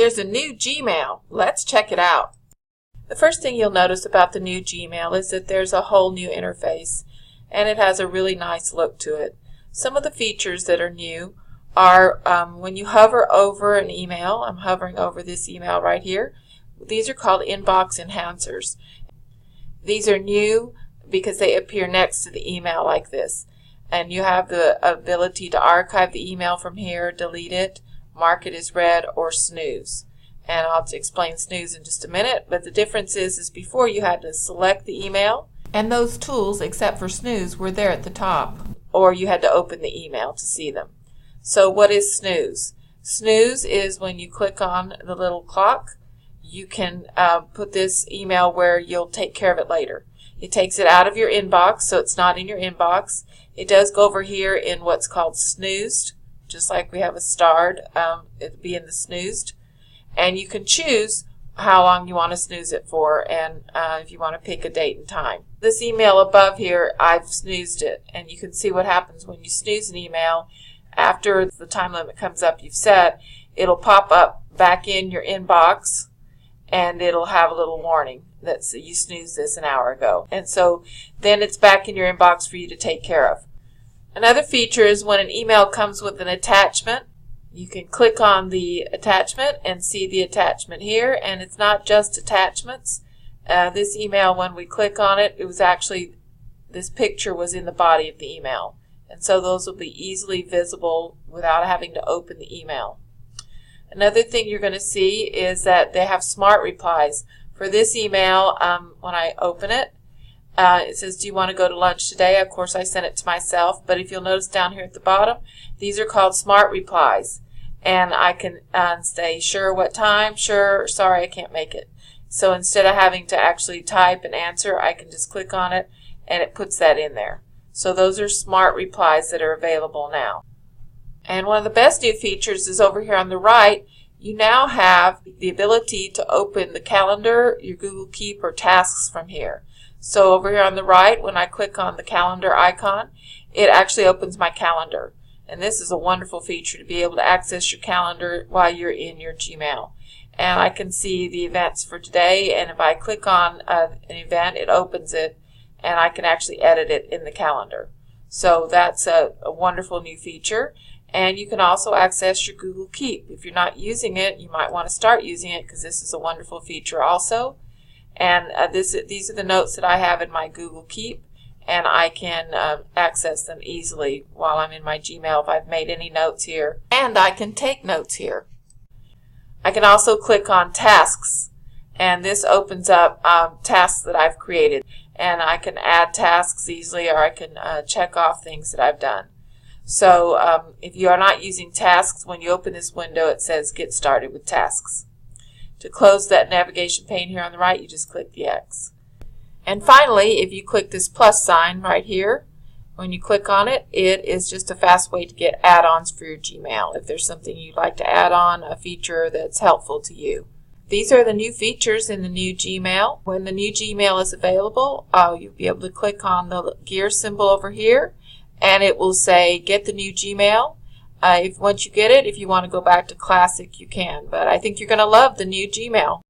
There's a new Gmail. Let's check it out. The first thing you'll notice about the new Gmail is that there's a whole new interface, and it has a really nice look to it. Some of the features that are new are when you hover over an email. I'm hovering over this email right here. These are called inbox enhancers. These are new because they appear next to the email like this. And you have the ability to archive the email from here, delete it, mark it as read, or snooze. And I'll explain snooze in just a minute, but the difference is before you had to select the email, and those tools, except for snooze, were there at the top, or you had to open the email to see them. So what is snooze? Snooze is when you click on the little clock, you can put this email where you'll take care of it later. It takes it out of your inbox, so it's not in your inbox. It does go over here in what's called snoozed, just like we have a starred, it'd be in the snoozed. And you can choose how long you want to snooze it for, and if you want to pick a date and time. This email above here, I've snoozed it, and you can see what happens when you snooze an email. After the time limit comes up you've set, it'll pop up back in your inbox, and it'll have a little warning that you snoozed this an hour ago. And so then it's back in your inbox for you to take care of. Another feature is when an email comes with an attachment, you can click on the attachment and see the attachment here, and it's not just attachments. This email, when we click on it, it was actually, this picture was in the body of the email. And so those will be easily visible without having to open the email. Another thing you're going to see is that they have smart replies. For this email, when I open it, it says, do you want to go to lunch today? Of course, I sent it to myself, but if you'll notice down here at the bottom, these are called smart replies. And I can say, sure, what time? Sure, sorry, I can't make it. So instead of having to actually type an answer, I can just click on it, and it puts that in there. So those are smart replies that are available now. And one of the best new features is over here on the right. You now have the ability to open the calendar, your Google Keep, or tasks from here. So over here on the right, when I click on the calendar icon, it actually opens my calendar. And this is a wonderful feature to be able to access your calendar while you're in your Gmail. And I can see the events for today, and if I click on an event, it opens it, and I can actually edit it in the calendar. So that's a wonderful new feature. And you can also access your Google Keep. If you're not using it, you might want to start using it, because this is a wonderful feature also. And these are the notes that I have in my Google Keep, and I can access them easily while I'm in my Gmail if I've made any notes here. And I can take notes here. I can also click on Tasks, and this opens up tasks that I've created. And I can add tasks easily, or I can check off things that I've done. So if you are not using tasks, when you open this window, it says Get Started with Tasks. To close that navigation pane here on the right, you just click the X. And finally, if you click this plus sign right here, when you click on it, it is just a fast way to get add-ons for your Gmail. If there's something you'd like to add on, a feature that's helpful to you. These are the new features in the new Gmail. When the new Gmail is available, you'll be able to click on the gear symbol over here, and it will say Get the new Gmail. Once you get it, if you want to go back to Classic, you can. But I think you're going to love the new Gmail.